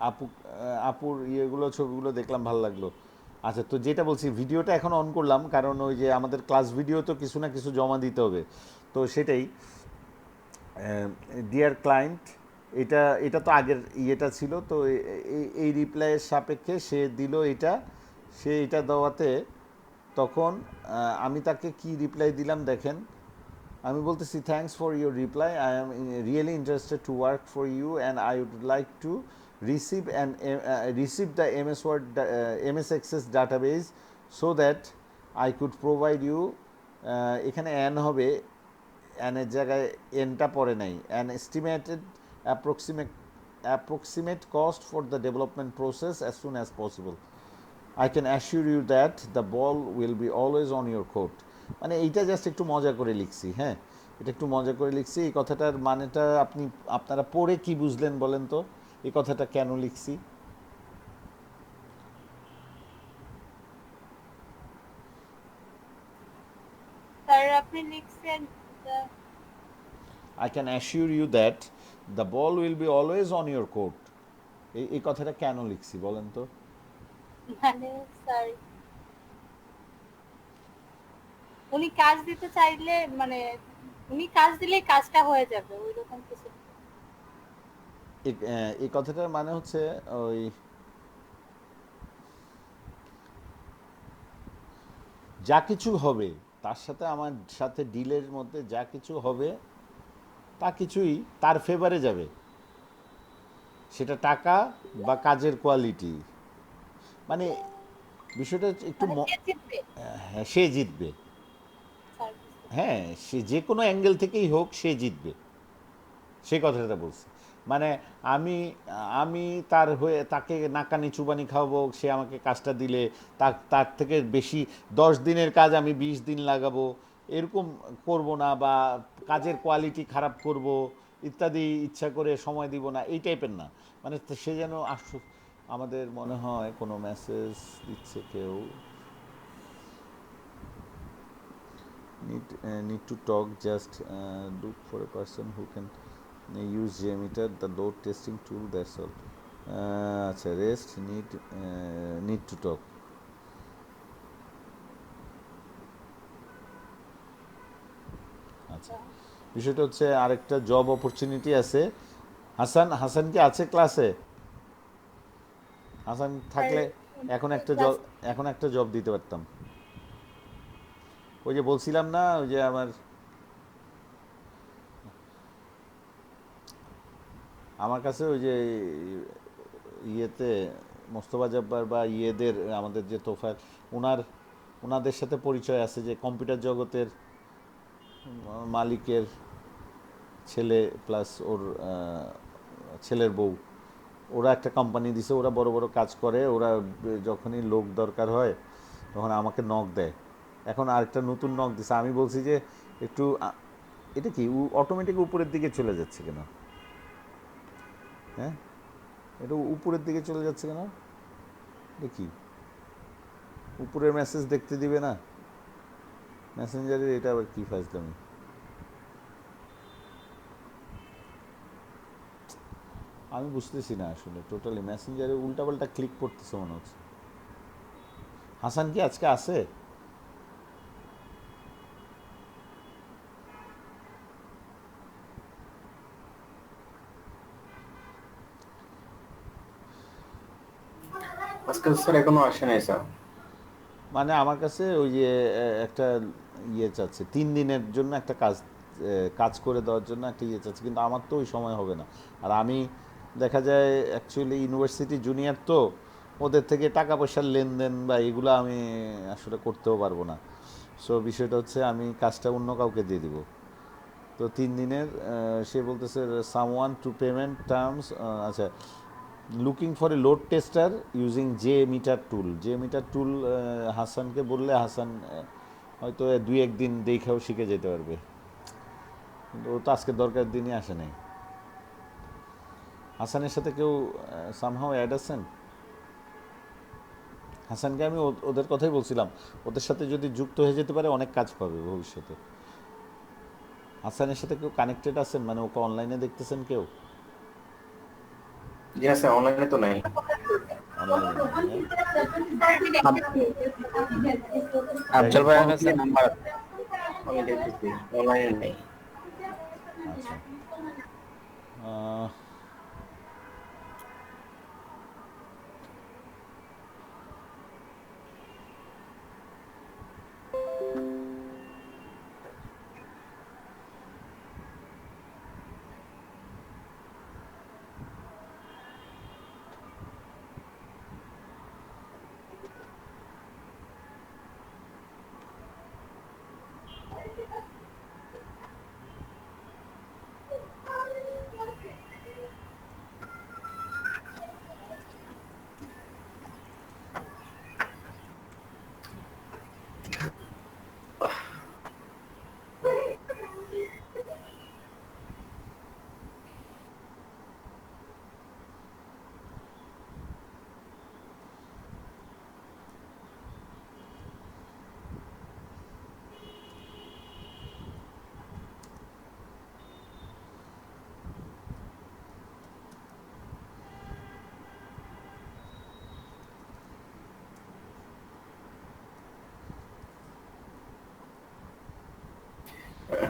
আপু আপুর ইয়েগুলো ছবিগুলো দেখলাম, ভালো লাগলো। আচ্ছা, তো যেটা বলছি, ভিডিওটা এখন অন করলাম কারণ ওই যে আমাদের ক্লাস ভিডিও তো কিছু না কিছু জমা দিতে হবে। তো সেটাই, ডিয়ার ক্লায়েন্ট, এটা এটা তো আগের ইয়েটা ছিল, তো এই রিপ্লাইয়ের সাপেক্ষে সে দিল এটা। সে এটা দেওয়াতে তখন আমি তাকে কি রিপ্লাই দিলাম দেখেন। আমি বলতেছি, thanks for your reply, I am really interested to work for you and I would like to receive and receive the MS Word MS Access database so that I could provide you. এখানে an হবে, অ্যানের জায়গায় এনটা পড়ে নাই, an estimated approximate approximate cost for the development process as soon as possible. I can assure you that the ball will be always on your court. মানে এইটা just একটু মজা করে লিখছি, হ্যাঁ, এটা একটু মজা করে লিখছি। এই কথাটার মানেটা আপনারা পড়ে কি বুঝলেন বলেন তো, এই কথাটা কেন লিখছি? স্যার আপনি লিখছেন I can assure you that the ball will be always on your court. এই কথাটা কেন লিখছি বলেন তো? মানে স্যার উনি কাজ দিতে চাইলে মানে উনি কাজ দিলেই কাজটা হয়ে যাবে ওইরকম কিছু। এই কথাটার মানে হচ্ছে, ওই যা কিছু হবে তার সাথে আমার সাথে ডিলের মধ্যে যা কিছু হবে তা কিছুই তার ফেভারে যাবে, সেটা টাকা বা কাজের কোয়ালিটি। মানে বিষয়টা হচ্ছে একটু মানে সে জিতবে। হ্যাঁ, সে জিতবে। স্যার বুঝতে হ্যাঁ, সে যে কোনো অ্যাঙ্গেল থেকেই হোক সে জিতবে, সেই কথাটা বলছি। মানে আমি আমি তার হয়ে তাকে নাকানি চুবানি খাওয়াবো, সে আমাকে কাজটা দিলে তার তার থেকে বেশি 10 দিনের কাজ আমি 20 দিন লাগাবো, এরকম করব না, বা কাজের কোয়ালিটি খারাপ করব ইত্যাদি, ইচ্ছা করে সময় দিব না, এই টাইপের না। মানে সে যেন আমাদের মনে হয় কোনো মেসেজ দিচ্ছে কেউ, need to talk, just look for a person who can use JMeter, the load testing tool, that's all. আচ্ছা, রেস্ট নিড টু টক। আচ্ছা, পারছি। বিষয়টা হচ্ছে আরেকটা জব অপরচুনিটি আছে। হাসান, হাসান কি আছে ক্লাসে? হাসান স্যার থাকলে উনি এখন তো একটা জব, ক্লাস এখন একটা জব দিতে পারতাম। ওই যে বলছিলাম না, ওই যে আমার আমার কাছে ওই যে ইয়েতে মোস্তফা জব্বার বা ইয়েদের, আমাদের যে তোফায়েল, ওনার ওনাদের সাথে পরিচয় আছে, যে কম্পিউটার জগতের মালিকের ছেলে প্লাস ওর ছেলের বউ, ওরা একটা কোম্পানি দিছে, ওরা বড় বড় কাজ করে, ওরা যখনই লোক দরকার হয় তখন আমাকে নক দেয়। এখন আরেকটা নতুন নক দিছে, আমি বলছি যে একটু এটা কি অটোমেটিক উপরের দিকে চলে যাচ্ছে কেন? হ্যাঁ, এটা উপরের দিকে চলে যাচ্ছে কেন? এটা কি উপরের মেসেজ দেখতে দিবে না মেসেঞ্জারের? এটা আবার কি ফাজলামি! আমি বুঝতেছি না আসলে, টোটালি মেসেঞ্জারে উল্টাপাল্টা ক্লিক করতেছে মনে হচ্ছে। হাসান কি আজকে আছে? আজকাল স্যার এখনো আসে নাই স্যার। মানে আমার কাছে ওই যে একটা ইয়ে চাচ্ছে, 3 দিনের জন্য একটা কাজ, কাজ করে দেওয়ার জন্য একটা ইয়ে চাচ্ছে, কিন্তু আমার তো ওই সময় হবে না। আর আমি দেখা যায় অ্যাকচুয়ালি ইউনিভার্সিটি জুনিয়র, তো ওদের থেকে টাকা পয়সার লেনদেন বা এগুলো আমি আসলে করতেও পারবো না। সো বিষয়টা হচ্ছে আমি কাজটা অন্য কাউকে দিয়ে দিব। তো 3 দিনের সে বলতেছে সামওয়ান টু পেমেন্ট টার্মস। আচ্ছা, looking for a load tester using J meter tool. J meter tool হাসানকে বললে হাসান হয়তো 2-1 দিন দেখেও শিখে যেতে পারবে, কিন্তু ও তো আজকে দরকার দিনই আসে নাই। হাসানের সাথে কেউ সামহাও অ্যাড আছেন? হাসানকে আমি ওদের কথাই বলছিলাম, ওদের সাথে যদি যুক্ত হয়ে যেতে পারে অনেক কাজ পাবে ভবিষ্যতে। হাসানের সাথে কেউ কানেক্টেড আছেন, মানে ওকে অনলাইনে দেখতেছেন কেউ? জি না স্যার, অনলাইনে তো নাই। অনলাইনে নেই, হ্যাঁ? আফজল দেখেন, ভাইয়ের কাছে নাম্বার আছে, আমি দেখতেছি অনলাইনে নাই। আচ্ছা। আহ,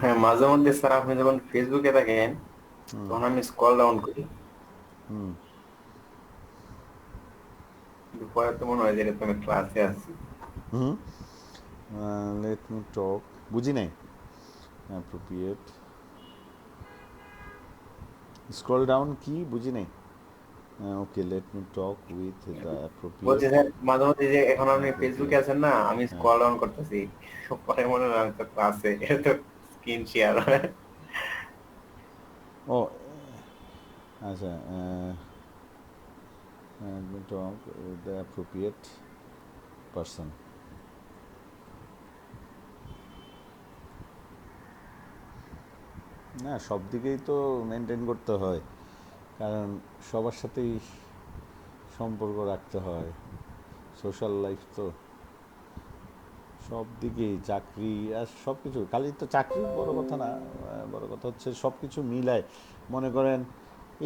হ্যাঁ, মাঝে মধ্যে স্যার আপনি যখন ফেসবুকে থাকেন তখন আমি স্ক্রল ডাউন করি, কিন্তু পরে তো মনে হয় যে এটা তো আমি ক্লাসে আছি। লেট মি টক, বুঝি নাই। অ্যাপ্রোপ্রিয়েট, স্ক্রল ডাউন কি বুঝি নাই। Okay, let me talk with the বলছি অ্যাপ্রোপ্রিয়েট। স্যার, মাঝে মধ্যে যে এখন আপনি ফেসবুকে অ্যাপ্রোপ্রিয়েট, আছেন না, আমি হ্যাঁ। স্ক্রল ডাউন করতেছি, পরে মনে হয় আমি তো ক্লাসে, এটা তো স্ক্রিন শেয়ার হয়। ও, আচ্ছা, let me talk with the appropriate person. না, সব দিকেই তো মেনটেন করতে হয়, কারণ সবার সাথেই সম্পর্ক রাখতে হয়, সোশ্যাল লাইফ তো সব দিকেই, চাকরি আর সব কিছু, খালি তো চাকরি বড় কথা না, বড় কথা হচ্ছে সব কিছু মিলায়। মনে করেন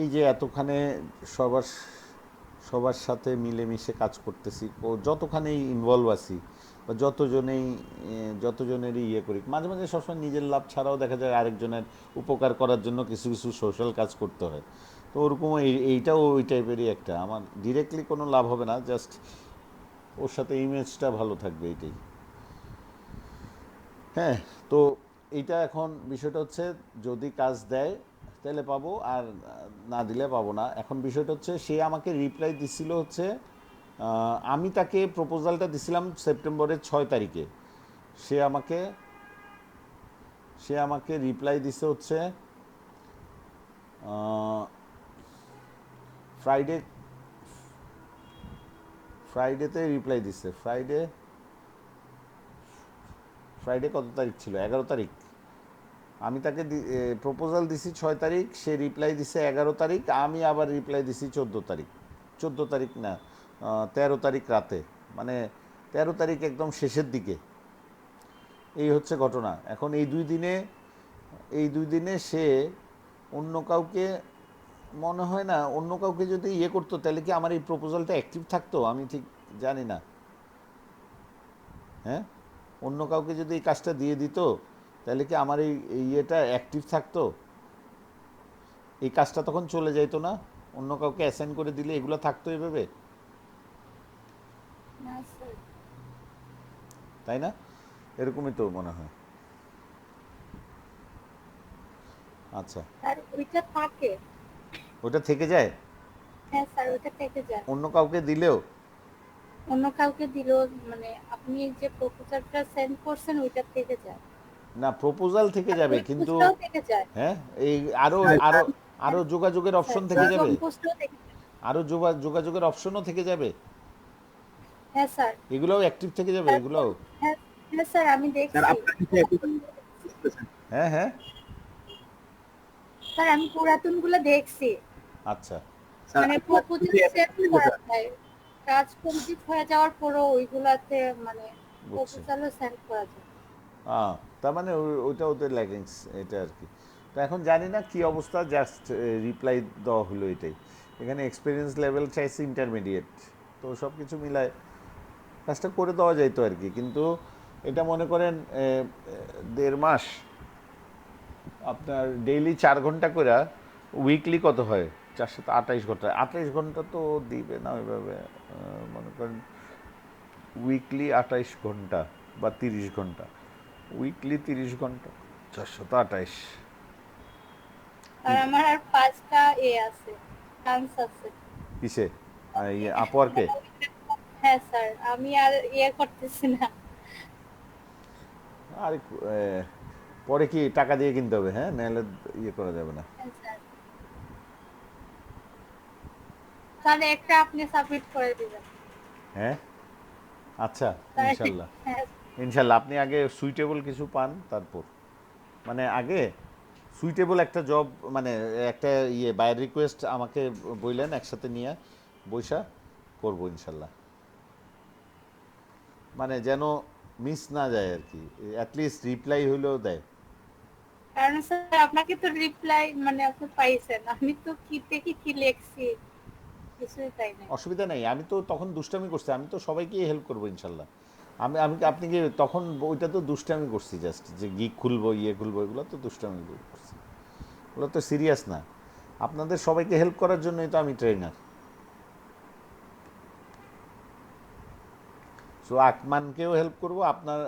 এই যে এতখানে সবার সবার সাথে মিলেমিশে কাজ করতেছি, ও যতখানেই ইনভলভ আছি বা যতজনেরই ইয়ে করি, মাঝে মাঝে সবসময় নিজের লাভ ছাড়াও দেখা যায় আরেকজনের উপকার করার জন্য কিছু কিছু সোশ্যাল কাজ করতে হয়। তো ওরকম এইটাও ওই টাইপেরই একটা, আমার ডিরেক্টলি কোনো লাভ হবে না, জাস্ট ওর সাথে ইমেজটা ভালো থাকবে, এইটাই। হ্যাঁ, তো এইটা এখন বিষয়টা হচ্ছে, যদি কাজ দেয় তাহলে পাবো, আর না দিলে পাবো না। এখন বিষয়টা হচ্ছে সে আমাকে রিপ্লাই দিছিল হচ্ছে, আমি তাকে প্রপোজালটা দিছিলাম সেপ্টেম্বরের 6 তারিখে। সে আমাকে সে আমাকে রিপ্লাই দিছে হচ্ছে ফ্রাইডে, ফ্রাইডেতে রিপ্লাই দিছে। ফ্রাইডে কত তারিখ ছিল, 11 তারিখ। আমি তাকে প্রপোজাল দিছি 6 তারিখ, সে রিপ্লাই দিছে 11 তারিখ, আমি আবার রিপ্লাই দিছি 14 তারিখ। 14 তারিখ না, 13 তারিখ রাতে, মানে 13 তারিখ একদম শেষের দিকে। এই হচ্ছে ঘটনা। এখন এই দুই দিনে সে অন্য কাউকে, মনে হয় না অন্য কাউকে যদি ইয়ে করতো তাহলে কি আমার এই প্রপোজালটা অ্যাক্টিভ থাকতো, আমি ঠিক জানি না। হ্যাঁ, অন্য কাউকে যদি এই কাজটা দিয়ে দিত তাহলে কি আমার এই ইয়েটা অ্যাক্টিভ থাকতো, এই কাজটা তখন চলে যাইতো না? অন্য কাউকে অ্যাসাইন করে দিলে এগুলো থাকতো এভাবে, না স্যার, তাই না? এরকমই তো মনে হয়। আচ্ছা, স্যার ওইটা থাকে। ওটা থেকে যায় হ্যাঁ স্যার, ওইটা থেকে যায়। অন্য কাউকে দিলেও? অন্য কাউকে দিলেও মানে আপনি যে প্রপোজালটা সেন্ড করছেন ওইটা থেকে যায়। না, প্রপোজাল থেকে আর যাবে ওই কিন্তু, পোস্টটাও থেকে যায়। হ্যাঁ, এই আরও স্যার, আরও আরও হ্যাঁ যোগাযোগের স্যার, অপশন ওই থেকে যাবে, কম্পোস্টও থেকে যায়। আরও যোগাযোগের অপশনও থেকে যাবে, হ্যাঁ স্যার। এগুলোও অ্যাক্টিভ থেকে যাবে তারপর এগুলোও? হ্যাঁ, হ্যাঁ স্যার আমি স্যার দেখছি। আপনার কাছে পুরাতন বুঝতেছেন? হ্যাঁ, হ্যাঁ। স্যার আমি পুরাতন গুলো দেখছি। আচ্ছা, স্যার মানে আপনার প্রপোজাল যদি এত সেন্ড ছিল করা স্যার, যায়, কাজ কমপ্লিট হয়ে যাওয়ার পরও ওইগুলাতে মানে বুঝছি। প্রপোজালও সেন্ড করা যায়। তার মানে ওইটা ওদের ল্যাগিংস, এটা আর কি। তো এখন জানি না কি অবস্থা, জাস্ট রিপ্লাই দেওয়া হলো এটাই। এখানে এক্সপিরিয়েন্স লেভেল চাইছে ইন্টারমিডিয়েট। তো সব কিছু মিলায় কাজটা করে দেওয়া যাইতো আর কি, কিন্তু এটা মনে করেন 1.5 মাস আপনার ডেইলি 4 ঘন্টা করে, উইকলি কত হয় 428 ঘন্টা, 28 ঘন্টা তো দিবে না ওইভাবে। মনে করেন উইকলি 28 ঘন্টা বা 30 ঘন্টা, উইকলি 30 ঘন্টা, 428। আর আমার আর 5টা আছে, চান্স আছে। কিসে? আপওয়ার্কে? হ্যাঁ স্যার, আমি আর করতেছি না। আর পরে কি টাকা দিয়ে কিনতে হবে? হ্যাঁ, নাহলে করা যাবে না। হ্যাঁ স্যার, স্যার একটা আপনি সাবমিট করে দিবেন। হ্যাঁ, আচ্ছা, স্যার, ইনশাল্লাহ। হ্যাঁ ইনশাল্লাহ আপনি আগে সুইটেবল কিছু পান, তারপর মানে আগে সুইটেবল একটা জব, মানে একটা বাই রিকোয়েস্ট আমাকে বললেন, একসাথে নিয়ে বৈশা করবো ইনশাল্লাহ, মানে যেন মিস না যায় আর কি, অ্যাটলিস্ট রিপ্লাই হইলেও দেয়। কারণ স্যার আপনাকে তো রিপ্লাই মানে আপনি পাইছেন, আমি তো কি দেখি কি লিখছি কিছুই পাই নাই। অসুবিধা নেই, আমি তো তখন দুষ্টামি করছি, আমি তো সবাইকেই হেল্প করবো ইনশাল্লাহ। আমি আমি আপনি কি তখন ওইটা তো দুষ্টামি করছি, জাস্ট যে গিক খুলবো খুলবো, এগুলো তো দুষ্টামি করছি, ওগুলো তো সিরিয়াস না। আপনাদের সবাইকে হেল্প করার জন্যই তো আমি ট্রেনার। সো আকমানকেও হেল্প করব, আপনার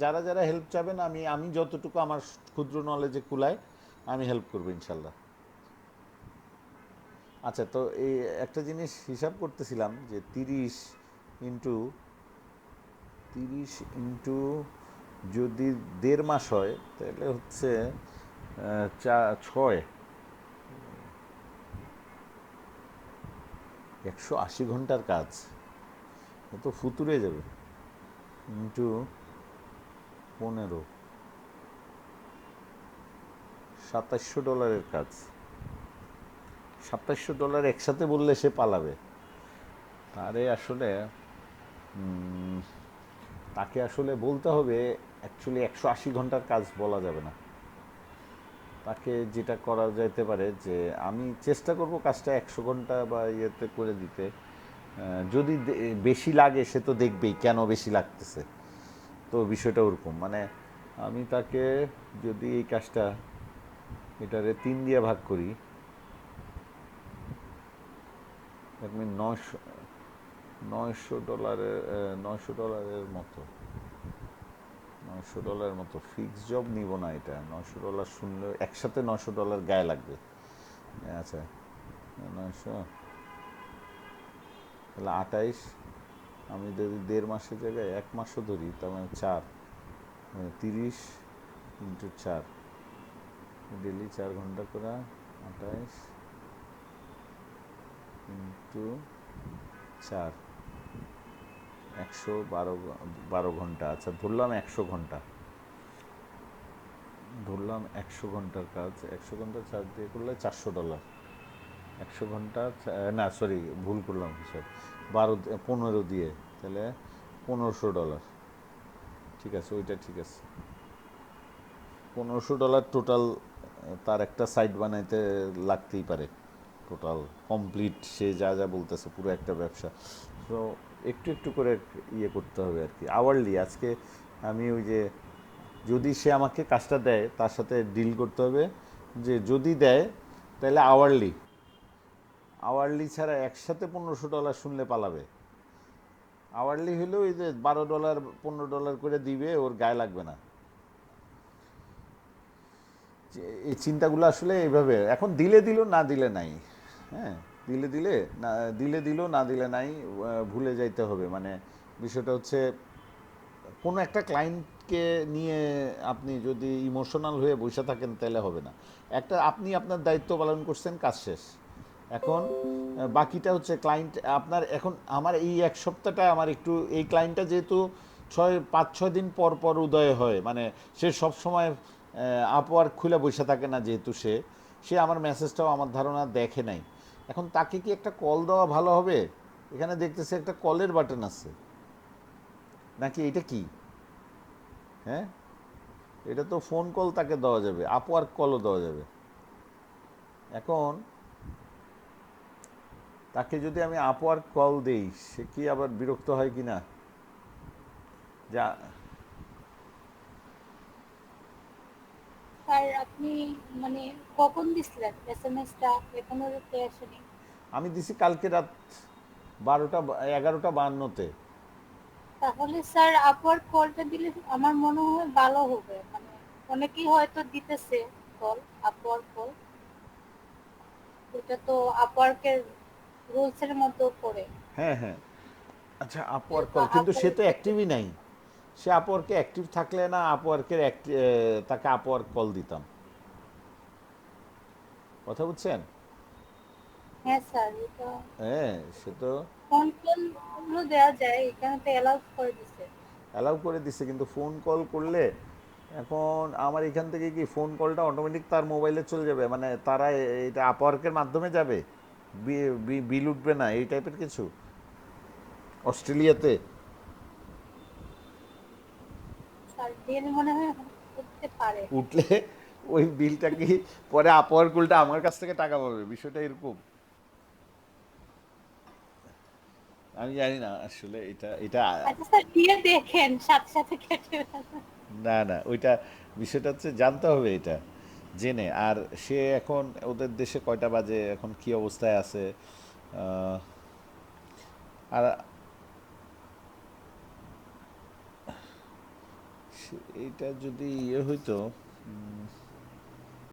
যারা যারা হেল্প চাবেন, আমি আমি যতটুকু আমার ক্ষুদ্র নলেজে কুলায় আমি হেল্প করবো ইনশাল্লাহ। আচ্ছা, তো এই একটা জিনিস হিসাব করতেছিলাম যে 30 ইন্টু যদি 1.5 মাস হয়, তাহলে হচ্ছে 180 ঘন্টার কাজ, এ তো ফুতুরে যাবে। ইন্টু 15, $2700 কাজ। $2700 একসাথে বললে সে পালাবে। তারে আসলে তাকে আসলে বলতে হবে, অ্যাকচুয়ালি 180 ঘন্টার কাজ বলা যাবে না। তাকে যেটা করা যেতে পারে যে আমি চেষ্টা করব কাজটা 100 ঘন্টা বা ইয়েতে করে দিতে। যদি বেশি লাগে সে তো দেখবেই কেন বেশি লাগতেছে, তো বিষয়টা ওরকম, মানে আমি তাকে যদি এই কাজটা এটারে 3 দিয়ে ভাগ করি, দ্যাট মিন $900 মতো, $900 ফিক্স জব নিব না, এটা $900 শুনলে একসাথে $900 গায়ে লাগবে। আচ্ছা, 900 তাহলে 28, আমি যদি 1.5 মাসের জায়গায় 1 মাসও ধরি, তার মানে 4, 30 × 4, ডেলি 4 ঘন্টা করে, 28 ইন্টু 4, 112 ঘন্টা। আচ্ছা, ধরলাম 100 ঘন্টা, ধরলাম 100 ঘন্টার কাজ, 100 ঘন্টা 4 দিয়ে করলে $400। 100 ঘন্টা, না সরি ভুল করলাম হিসাব, 15 দিয়ে, তাহলে $1500। ঠিক আছে, ওইটা ঠিক আছে, $1500 টোটাল তার একটা সাইট বানাইতে লাগতেই পারে, টোটাল কমপ্লিট সে যা যা বলতেছে পুরো একটা ব্যবসা। তো একটু একটু করে করতে হবে আর কি, আওয়ারলি। আজকে আমি ওই যে যদি সে আমাকে কাজটা দেয়, তার সাথে ডিল করতে হবে যে যদি দেয় তাহলে আওয়ারলি, আওয়ারলি ছাড়া একসাথে $1500 শুনলে পালাবে। আওয়ারলি হলেও ওই যে $12 $15 করে দিবে, ওর গায়ে লাগবে না। এই চিন্তাগুলো আসলে এইভাবে এখন দিলে দিল, না দিলে নাই। হ্যাঁ, দিলে দিলে না দিলে দিল, না দিলে নাই, ভুলে যাইতে হবে। মানে বিষয়টা হচ্ছে কোনো একটা ক্লায়েন্টকে নিয়ে আপনি যদি ইমোশনাল হয়ে বসে থাকেন তাহলে হবে না। একটা আপনি আপনার দায়িত্ব পালন করছেন, কাজ শেষ। এখন বাকিটা হচ্ছে ক্লায়েন্ট আপনার। এখন আমার এই 1 সপ্তাহটা আমার একটু, এই ক্লায়েন্টটা যেহেতু 5-6 দিন পর পর উদয় হয়, মানে সে সব সময় আপওয়ার্ক খুলে বসে থাকে না, যেহেতু সে সে আমার মেসেজটাও আমার ধারণা দেখে নাই। এখন তাকে কি একটা কল দেওয়া ভালো হবে? এখানে দেখতেছে একটা কলের বাটন আছে, নাকি এটা কি? হ্যাঁ, এটা তো ফোন কল তাকে দেওয়া যাবে, আপওয়ার্ক কলও দেওয়া যাবে। এখন তাকে যদি আমি আপওয়ার্ক কল দেই সে কি আবার বিরক্ত হয় কি না? যা স্যার আপনি মানে কখন দিছিলেন এসএমএসটা? এখনো রিপ্লাই আসেনি। আমি দিছি কালকে রাত 11:52-তে। তাহলে স্যার আপওয়ার্ক কলটা দিলে আমার মনে হয় ভালো হবে, মানে অনেকেই হয়তো দিতেছে কল, আপওয়ার্ক কল। এটা তো আপওয়ার্কের রুলস এর মধ্যেও পড়ে, হ্যাঁ, হ্যাঁ। আচ্ছা, আপওয়ার্ক যেহেতু কল কিন্তু সে তো আপওয়ার্কে। অ্যাক্টিভই নাই। সে আপওয়ার্কে অ্যাক্টিভ থাকলে না আপওয়ার্কের তাকে আপওয়ার্ক কল দিতাম। কথা বুঝছেন? হ্যাঁ স্যার, এটা হ্যাঁ, সে তো ফোন কল গুলো দেওয়া যায়, এখানে তো অ্যালাউ করে দিছে। অ্যালাউ করে দিচ্ছে, কিন্তু ফোন কল করলে এখন আমার এখান থেকে কি ফোন কলটা অটোমেটিক তার মোবাইলে চলে যাবে, মানে তারা এটা আপওয়ার্কের মাধ্যমে যাবে, বিল উঠবে না এই টাইপের কিছু অস্ট্রেলিয়াতে স্যার বিল মনে হয় করতে পারে। উঠলে ওই বিলটা কি পরে আপওয়ার্ক উল্টা আমার কাছ থেকে টাকা পাবে, বিষয়টা এরকম। আমি জানি না আসলে এটা এটা আচ্ছা স্যার, দিয়ে দেখেন, সাথে সাথে কেটে ফেলবে। না, না, ওইটা বিষয়টা হচ্ছে জানতে হবে এটা জেনে। আর সে এখন ওদের দেশে কয়টা বাজে, এখন কি অবস্থায় আছে, আহ, আর এইটা যদি ইয়ে হইতো,